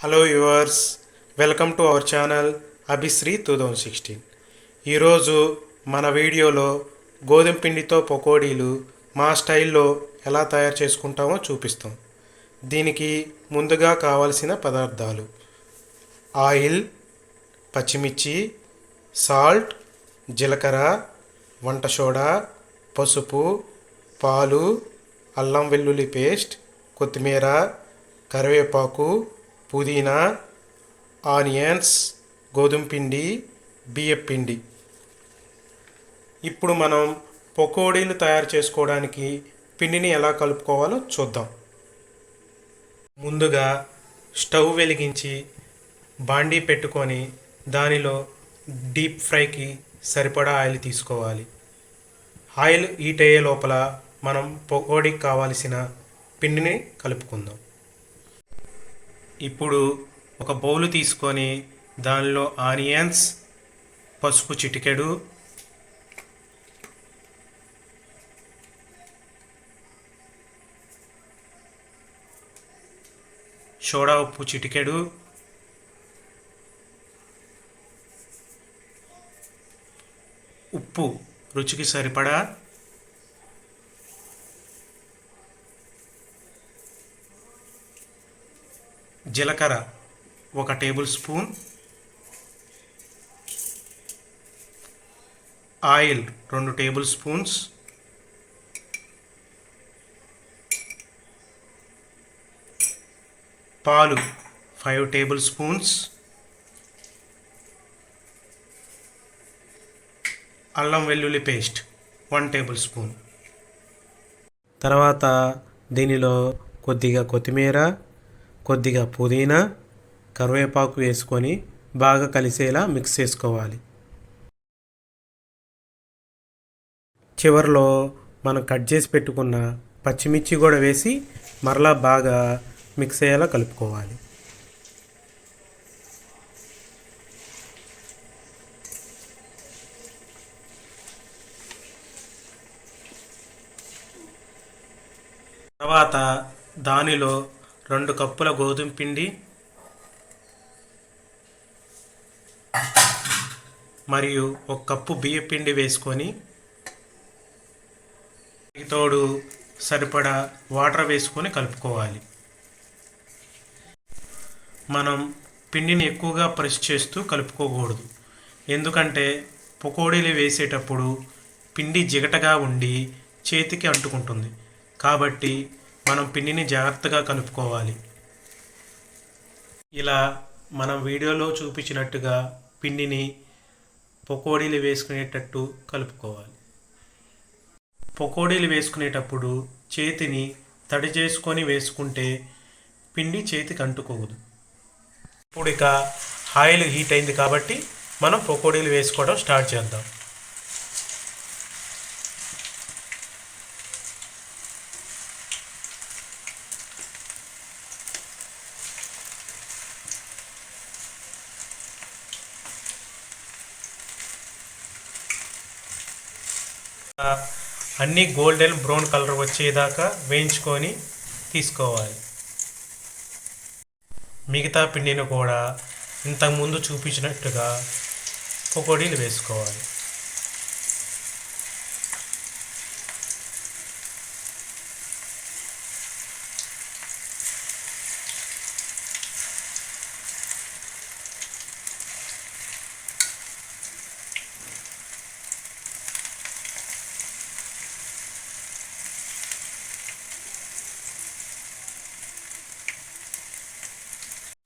Hello viewers, welcome to our channel Abhishree 2016. ఈరోజు మన వీడియోలో గోధుమ పిండితో పకోడీలు మా స్టైల్లో ఎలా తయారు చేసుకుంటామో చూపిస్తాం. దీనికి ముందుగా కావలసిన పదార్థాలు: ఆయిల్, పచ్చిమిర్చి, సాల్ట్, జీలకర్ర, వంట సోడా, పసుపు, పాలు, అల్లం వెల్లుల్లి పేస్ట్, కొత్తిమీర, కరివేపాకు, పుదీనా, ఆనియన్స్, గోధుమ పిండి, బియ్యం పిండి. ఇప్పుడు మనం పకోడీలు తయారు చేసుకోవడానికి పిండిని ఎలా కలుపుకోవాలో చూద్దాం. ముందుగా స్టవ్ వెలిగించి బాండీ పెట్టుకొని దానిలో డీప్ ఫ్రైకి సరిపడా ఆయిల్ తీసుకోవాలి. ఆయిల్ హీట్ అయ్యే లోపల మనం పకోడీకి కావాల్సిన పిండిని కలుపుకుందాం. ఇప్పుడు ఒక బౌల్ తీసుకొని దానిలో ఆనియన్స్, పసుపు చిటికెడు, సోడా ఉప్పు చిటికెడు, ఉప్పు రుచికి సరిపడా, జీలకర్ర 1 table spoon, oil 2 table spoons, పాలు 5 టేబుల్ స్పూన్స్, అల్లం వెల్లుల్లి పేస్ట్ 1 టేబుల్ స్పూన్. తర్వాత దీనిలో కొద్దిగా కొత్తిమీర, కొద్దిగా పుదీనా, కరివేపాకు వేసుకొని బాగా కలిసేలా మిక్స్ చేసుకోవాలి. చివరిలో మనం కట్ చేసి పెట్టుకున్న పచ్చిమిర్చి కూడా వేసి మరలా బాగా మిక్స్ అయ్యేలా కలుపుకోవాలి. తర్వాత దానిలో 2 కప్పుల గోధుమ పిండి మరియు 1 కప్పు బియ్యం పిండి వేసుకొని తోడు సరిపడా వాటర్ వేసుకొని కలుపుకోవాలి. మనం పిండిని ఎక్కువగా ప్రెస్ చేస్తూ కలుపుకోకూడదు, ఎందుకంటే పకోడీలు వేసేటప్పుడు పిండి జిగటగా ఉండి చేతికి అంటుకుంటుంది. కాబట్టి మనం పిండిని జాగ్రత్తగా కలుపుకోవాలి. ఇలా మనం వీడియోలో చూపించినట్టుగా పిండిని పకోడీలు వేసుకునేటట్టు కలుపుకోవాలి. పకోడీలు వేసుకునేటప్పుడు చేతిని తడి చేసుకొని వేసుకుంటే పిండి చేతికి అంటుకోదు. ఇప్పుడు ఇక ఆయిల్ హీట్ అయింది కాబట్టి మనం పకోడీలు వేసుకోవడం స్టార్ట్ చేద్దాం. అన్నీ గోల్డెన్ బ్రౌన్ కలర్ వచ్చేదాకా వేయించుకొని తీసుకోవాలి. మిగతా పిండిని కూడా ఇంతకుముందు చూపించినట్టుగా పకోడీలు వేసుకోవాలి.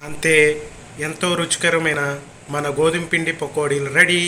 అంతే, ఎంతో రుచికరమైన మన గోధుమ పిండి పకోడీలు రెడీ.